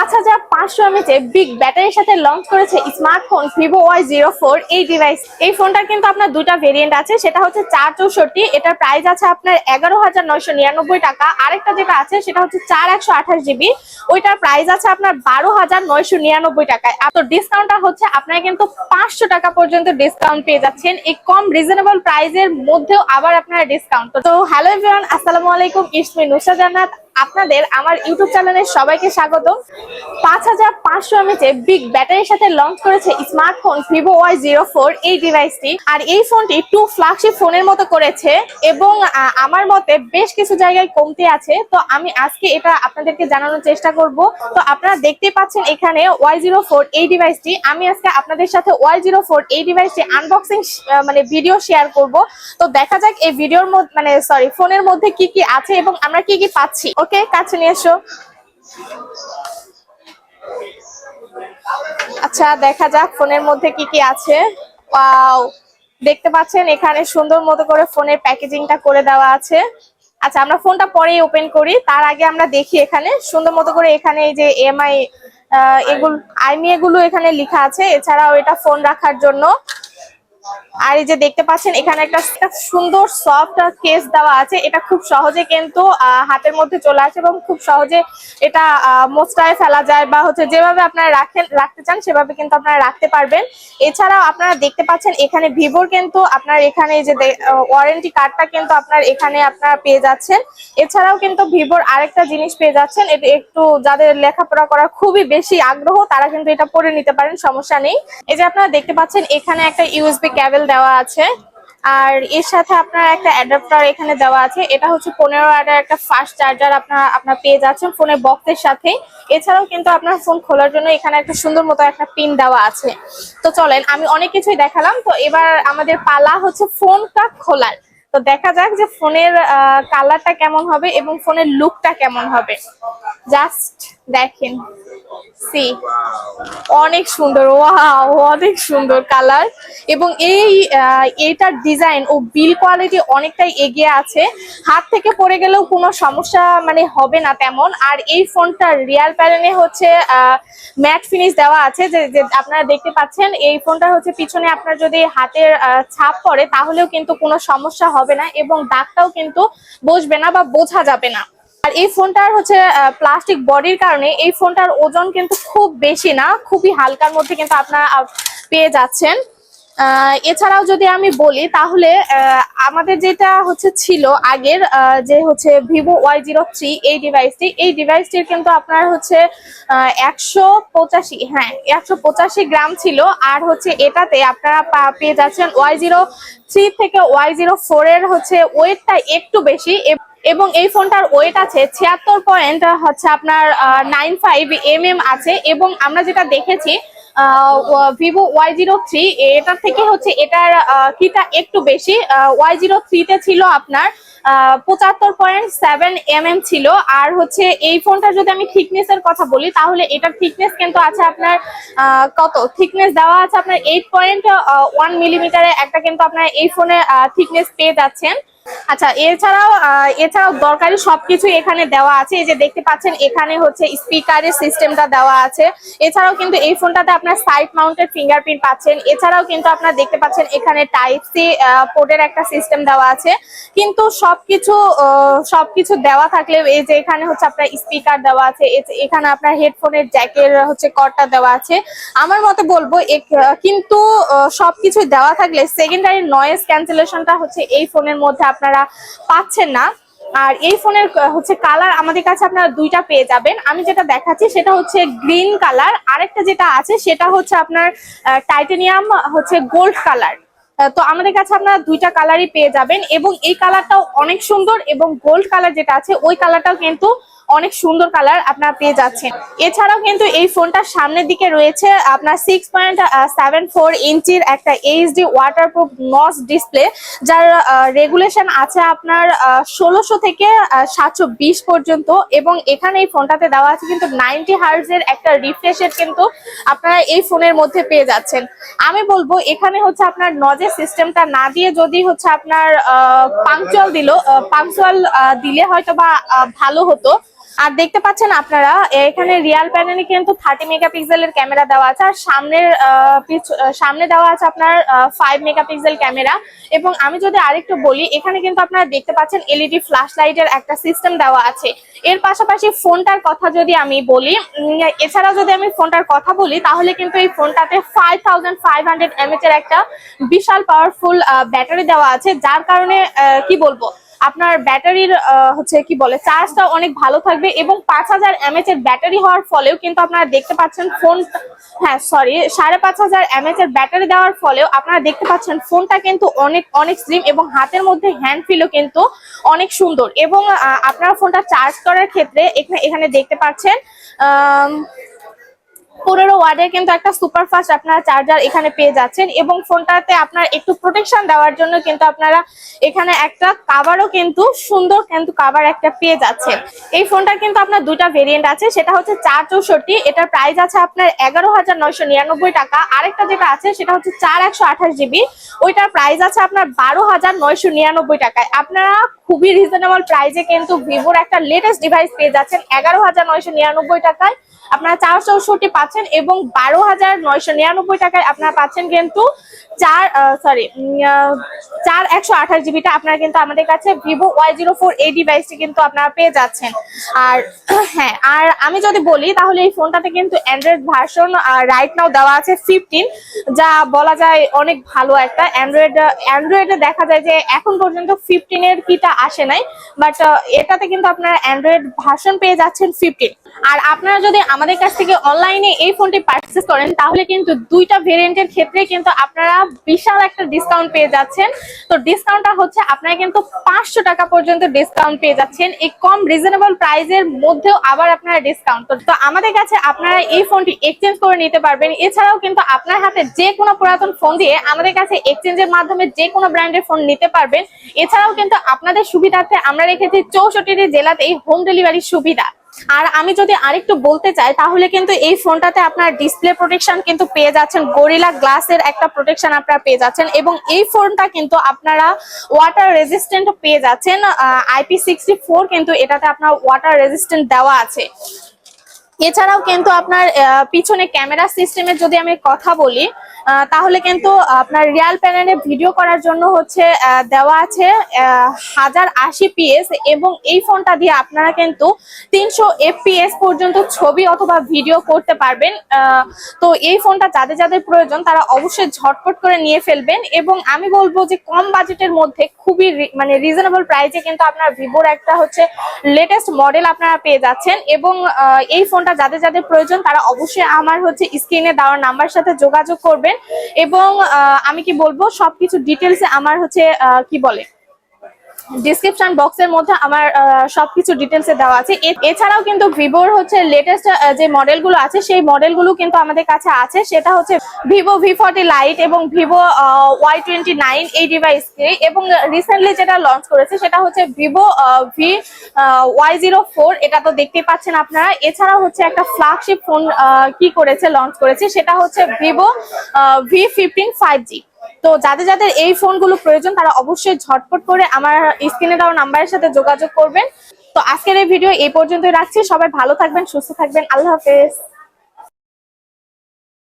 5500 mAh big ব্যাটারির সাথে launch করেছে স্মার্টফোন Vivo Y04 এই ডিভাইস। এই ফোনটা কিন্তু আপনার দুইটা ভেরিয়েন্ট আছে, সেটা হচ্ছে 464, এটার প্রাইস আছে আপনার 11,999 টাকা। আরেকটা যেটা আছে সেটা হচ্ছে 4128GB, ওইটার প্রাইস আছে আপনার 12,999 টাকায়। তো ডিসকাউন্টটা হচ্ছে আপনারা কিন্তু 500 টাকা পর্যন্ত ডিসকাউন্ট পেয়ে যাচ্ছেন এই কম রিজনেবল প্রাইসের মধ্যেও আবার আপনারা ডিসকাউন্ট। তো হ্যালো এভরিওয়ান, আসসালামু আলাইকুম, ইটস মি নুসা জান্নাত। আপনাদের আমার ইউটিউব চ্যানেলে সবাইকে স্বাগত। 5500 mAh বিগ ব্যাটারির সাথে লঞ্চ করেছে স্মার্টফোন Vivo Y04 এই ডিভাইসটি। আর এই ফোনটি টু ফ্ল্যাগশিপ ফোনের মতো করেছে এবং আমার মতে বেশ কিছু জায়গায় কমতি আছে, তো আমি আজকে এটা আপনাদেরকে জানানোর চেষ্টা করব। তো আপনারা দেখতেই পাচ্ছেন এখানে Y04 এই ডিভাইসটি। আমি আজকে আপনাদের সাথে Y04 এই ডিভাইসটি আনবক্সিং মানে ভিডিও শেয়ার করব। তো দেখা যাক এই ভিডিওর মধ্যে ফোনের মধ্যে কি কি আছে এবং আমরা কি কি পাচ্ছি। ওকে, কাছে নিয়ে এসো। আচ্ছা, দেখা যাক ফোনের মধ্যে কি কি আছে। ওয়াও, দেখতে পাচ্ছেন এখানে সুন্দর মতো করে ফোনের প্যাকেজিংটা করে দেওয়া আছে। আচ্ছা, আমরা ফোনটা পরেই ওপেন করি, তার আগে আমরা দেখি এখানে সুন্দর মতো করে এখানে এই যে এমআই এগুলো এখানে লেখা আছে। এছাড়াও এটা ফোন রাখার জন্য। আর এই যে দেখতে পাচ্ছেন এখানে একটা সুন্দর সফট কেস দেওয়া আছে। এটা খুব সহজে কিন্তু হাতের মধ্যে চলে আসে এবং খুব সহজে এটা মোচড়ায় ফেলা যায় বা হচ্ছে যেভাবে আপনারা রাখতে চান সেভাবে কিন্তু আপনারা রাখতে পারবেন। এছাড়াও আপনারা দেখতে পাচ্ছেন এখানে ভিভোর কিন্তু আপনার এখানে এই যে ওয়ারেন্টি কার্ডটা কিন্তু আপনার এখানে আপনারা পেয়ে যাচ্ছেন। এছাড়াও কিন্তু ভিভোর আরেকটা জিনিস পেয়ে যাচ্ছেন, এটা একটু যাদের লেখাপড়া করার খুবই বেশি আগ্রহ তারা কিন্তু এটা পড়ে নিতে পারেন, সমস্যা নেই। এই যে আপনারা দেখতে পাচ্ছেন এখানে একটা ইউএসবি কেবল দেওয়া আছে, আর এর সাথে আপনার একটা অ্যাডাপ্টার এখানে দেওয়া আছে। এটা হচ্ছে 15 ওয়াটের একটা ফাস্ট চার্জার আপনার পেয়ে যাচ্ছেন ফোনের বক্সের সাথে। এছাড়াও কিন্তু আপনার ফোন খোলার জন্য এখানে একটা সুন্দর মতো একটা পিন দেওয়া আছে। তো চলেন, আমি অনেক কিছুই দেখালাম, তো এবার আমাদের পালা হচ্ছে ফোনটা খোলার। তো দেখা যাক যে ফোনের কালারটা কেমন হবে এবং ফোনের লুকটা কেমন হবে। জাস্ট দেখেন, সি, অনেক সুন্দর, ওয়াও, অনেক সুন্দর কালার। এবং এইটার ডিজাইন ও বিল কোয়ালিটি অনেকটাই এগিয়ে আছে, হাত থেকে পড়ে গেলেও কোনো সমস্যা হবে না তেমন। আর এই ফোনটার রিয়াল প্যানেলে হচ্ছে ম্যাট ফিনিশ দেওয়া আছে, যে আপনারা দেখতে পাচ্ছেন। এই ফোনটার হচ্ছে পিছনে আপনার যদি হাতের ছাপ পড়ে তাহলেও কিন্তু কোনো সমস্যা হবে না এবং দাগটাও কিন্তু বসবে না বা বোঝা যাবে না। আর এই ফোনটার হচ্ছে প্লাস্টিক বডির কারণে এই ফোনটার ওজন কিন্তু খুব বেশি না, খুবই হালকার মধ্যে কিন্তু আপনারা পেয়ে যাচ্ছেন। এছাড়াও যদি আমি বলি তাহলে আমাদের যেটা হচ্ছে ছিল আগের যে হচ্ছে Vivo Y03 এই ডিভাইসটির কিন্তু আপনার হচ্ছে 185 গ্রাম ছিল। আর হচ্ছে এটাতে আপনারা পেয়ে যাচ্ছেন Y03 থেকে Y04 এর হচ্ছে ওয়েটটা একটু বেশি এবং এই ফোনটার ওয়েট আছে 76 হচ্ছে আপনার 95 mm আছে। এবং আমরা যেটা দেখেছি Vivo Y03 এটার থেকে হচ্ছে এটার কিটা একটু বেশি। Y03 তে ছিল আপনার 75.7 mm ছিল। আর হচ্ছে এই ফোনটা যদি আমি থিকনেস এর কথা বলি তাহলে এটার থিকনেস কিন্তু আছে আপনার কত থিকনেস দেওয়া আছে আপনার 8.1 মিলিমিটারের একটা কিন্তু আপনার এই ফোনে থিকনেস পেয়ে যাচ্ছেন। আচ্ছা, এছাড়াও দরকারি সবকিছু এখানে দেওয়া আছে। এই যে দেখতে পাচ্ছেন এখানে হচ্ছে স্পিকারের সিস্টেমটা দেওয়া আছে। এছাড়াও কিন্তু এই ফোনটাতে আপনার সাইড মাউন্টেড ফিঙ্গারপ্রিন্ট পাচ্ছেন। এছাড়াও কিন্তু আপনারা দেখতে পাচ্ছেন এখানে টাইপ সি পোর্টের একটা সিস্টেম দেওয়া আছে। কিন্তু সবকিছু দেওয়া থাকলে এই যে এখানে হচ্ছে আপনার স্পিকার দেওয়া আছে, এখানে আপনার হেডফোনের জ্যাকের হচ্ছে কর্ডটা দেওয়া আছে। আমার মতে বলবো কিন্তু সবকিছু দেওয়া থাকলে সেকেন্ডারি নয়েজ ক্যান্সেলেশনটা হচ্ছে এই ফোনের মধ্যে আপনারা পাচ্ছেন না। আর এই ফোনের হচ্ছে কালার আমাদের কাছে আপনারা দুইটা পেয়ে যাবেন। আমি যেটা দেখাচ্ছি সেটা হচ্ছে গ্রিন কালার, আরেকটা যেটা আছে সেটা হচ্ছে আপনার টাইটানিয়াম হচ্ছে গোল্ড কালার। তো আমাদের কাছে আপনারা দুইটা কালারই পেয়ে যাবেন এবং এই কালারটাও অনেক সুন্দর এবং গোল্ড কালার যেটা আছে ওই কালারটাও কিন্তু অনেক সুন্দর কালার আপনারা পেয়ে যাচ্ছেন। এছাড়াও কিন্তু এই ফোনটার সামনের দিকে রয়েছে আপনার 6.74 ইঞ্চির একটা এইচডি ওয়াটারপ্রুফ নচ ডিসপ্লে, যার রেগুলেশন আছে আপনার 1600 থেকে 720 পর্যন্ত। এবং এখানে এই ফোনটাতে দেওয়া আছে কিন্তু 90 হার্টজের একটা রিফ্রেশ রেট কিন্তু আপনারা এই ফোনের মধ্যে পেয়ে যাচ্ছেন। আমি বলবো এখানে হচ্ছে আপনার নজের সিস্টেমটা না দিয়ে যদি হচ্ছে আপনার পাংচুয়াল দিলে হয়তো বা ভালো হতো। আর দেখতে পাচ্ছেন আপনারা এখানে রিয়াল প্যানেলে কিন্তু 30 মেগাপিক্সেলের ক্যামেরা দেওয়া আছে, আর সামনে দেওয়া আছে আপনার 5 মেগাপিক্সেল ক্যামেরা। এবং আমি যদি আরেকটু বলি, এখানে কিন্তু আপনারা দেখতে পাচ্ছেন এলইডি ফ্ল্যাশ লাইটের একটা সিস্টেম দেওয়া আছে। এর পাশাপাশি ফোনটার কথা যদি আমি বলি, এছাড়া যদি আমি ফোনটার কথা বলি, তাহলে কিন্তু এই ফোনটাতে 5500 mAh এর একটা বিশাল পাওয়ারফুল ব্যাটারি দেওয়া আছে, যার কারণে কি বলবো, আপনার ব্যাটারির হচ্ছে কি বলে চার্জটা অনেক ভালো থাকবে। এবং 5000 mAh এর ব্যাটারি হওয়ার ফলেও কিন্তু আপনারা দেখতে পাচ্ছেন ফোন, হ্যাঁ সরি 5500 mAh এর ব্যাটারি দেওয়ার ফলেও আপনারা দেখতে পাচ্ছেন ফোনটা কিন্তু অনেক অনেক স্লিম, এবং হাতের মধ্যে হ্যান্ড ফিলও কিন্তু অনেক সুন্দর। এবং আপনারা ফোনটা চার্জ করার ক্ষেত্রে এখানে দেখতে পাচ্ছেন 15 ওয়াটের কিন্তু একটা সুপার ফাস্ট আপনারা চার্জার এখানে পেয়ে যাচ্ছেন। এবং ফোনটাতে আপনার একটু প্রোটেকশন দেওয়ার জন্য কিন্তু আপনারা এখানে একটা কাভারও কিন্তু সুন্দর কিন্তু কাভার একটা পেয়ে যাচ্ছেন। এই ফোনটা কিন্তু আপনার দুইটা ভেরিয়েন্ট আছে, সেটা হচ্ছে 464, এটার প্রাইস আছে আপনার 11,999 টাকা। আরেকটা যেটা আছে সেটা হচ্ছে 4128GB, ওইটার প্রাইস আছে আপনার 12,999 টাকায়। আপনারা খুবই রিজনেবল প্রাইসে কিন্তু ভিভোর একটা লেটেস্ট ডিভাইস পেয়ে যাচ্ছেন 11,999 টাকায়। আপনারা 464 পাচ্ছেন, এবং 12,999 টাকায় আপনারা পাচ্ছেন কিন্তু 4128GBটা আপনারা কিন্তু আমাদের কাছে ভিভো Y04 এই ডিভাইসটি কিন্তু আপনারা পেয়ে যাচ্ছেন। আর হ্যাঁ, আর আমি যদি বলি তাহলে এই ফোনটাতে কিন্তু অ্যান্ড্রয়েড ভার্সন রাইট নাও দেওয়া আছে 15, যা বলা যায় অনেক ভালো একটা অ্যান্ড্রয়েডে দেখা যায় যে এখন পর্যন্ত 15 এর কিটা আসে নাই, বাট এটাতে কিন্তু আপনারা অ্যান্ড্রয়েড ভার্সন পেয়ে যাচ্ছেন 15। আর আপনারা যদি আমাদের কাছ থেকে অনলাইনে এই ফোনটি পারচেজ করেন, তাহলে কিন্তু দুইটা ভেরিয়েন্টের ক্ষেত্রে কিন্তু আপনারা বিশাল একটা ডিসকাউন্ট পেয়ে যাচ্ছেন। তো ডিসকাউন্টটা হচ্ছে আপনারা কিন্তু 500 টাকা পর্যন্ত ডিসকাউন্ট পেয়ে যাচ্ছেন এই কম রিজনেবল প্রাইসের মধ্যেও, আবার আপনারা ডিসকাউন্ট। তো আমাদের কাছে আপনারা এই ফোনটি এক্সচেঞ্জ করে নিতে পারবেন। এছাড়াও কিন্তু আপনার হাতে যে কোনো পুরাতন ফোন দিয়ে আমাদের কাছে এক্সচেঞ্জের মাধ্যমে যে কোনো ব্র্যান্ডের ফোন নিতে পারবেন। এছাড়াও কিন্তু আপনাদের সুবিধার্থে আমরা রেখেছি 64টি জেলাতেই হোম ডেলিভারির সুবিধা। আর আমি যদি আরেকটু বলতে চাই, তাহলে কিন্তু এই ফোনটাতে আপনার ডিসপ্লে প্রোটেকশন কিন্তু পেয়ে যাচ্ছেন, গরিলা গ্লাসের একটা প্রোটেকশন আপনারা পেয়ে যাচ্ছেন। এবং এই ফোনটা কিন্তু আপনারা ওয়াটার রেজিস্ট্যান্ট পেয়ে যাচ্ছেন, IP64 কিন্তু এটাতে আপনার ওয়াটার রেজিস্ট্যান্ট দেওয়া আছে। এছাড়াও কিন্তু আপনার পিছনে ক্যামেরা সিস্টেমের যদি আমি কথা বলি, তাহলে কিন্তু আপনার রিয়াল প্যানেলে ভিডিও করার জন্য হচ্ছে দেওয়া আছে 1080p, এবং এই ফোনটা দিয়ে আপনারা কিন্তু 300 fps পর্যন্ত ছবি অথবা ভিডিও করতে পারবেন। তো এই ফোনটা যাদের যাদের প্রয়োজন তারা অবশ্যই ঝটপট করে নিয়ে ফেলবেন। এবং আমি বলবো যে কম বাজেটের মধ্যে খুবই মানে রিজনেবল প্রাইসে কিন্তু আপনার ভিভোর একটা হচ্ছে লেটেস্ট মডেল আপনারা পেয়ে যাচ্ছেন। এবং এই ফোনটা যাদের যাদের প্রয়োজন তারা অবশ্যই আমার হচ্ছে স্ক্রিনে দেওয়ার নাম্বার সাথে যোগাযোগ করবেন। এবং আমি কি বলবো, সবকিছু ডিটেলসে আমার হচ্ছে কি বলে ডিসক্রিপশন বক্সের মধ্যে আমার সবকিছু ডিটেলসে দেওয়া আছে। এছাড়াও কিন্তু ভিভোর হচ্ছে লেটেস্ট যে মডেলগুলো আছে সেই মডেলগুলো কিন্তু আমাদের কাছে আছে, সেটা হচ্ছে ভিভো V40 লাইট এবং ভিভো Y29 এই ডিভাইসকে। এবং রিসেন্টলি যেটা লঞ্চ করেছে সেটা হচ্ছে ভিভো Y04, এটা তো দেখতেই পাচ্ছেন আপনারা। এছাড়াও হচ্ছে একটা ফ্ল্যাগশিপ ফোন কি করেছে, লঞ্চ করেছে, সেটা হচ্ছে ভিভো V15 5G। তো যাদের যাদের এই ফোনগুলো প্রয়োজন তারা অবশ্যই ঝটপট করে আমার স্ক্রিনে দেওয়া নাম্বারের সাথে যোগাযোগ করবেন। তো আজকের এই ভিডিও এই পর্যন্তই রাখছি। সবাই ভালো থাকবেন, সুস্থ থাকবেন, আল্লাহ হাফেজ।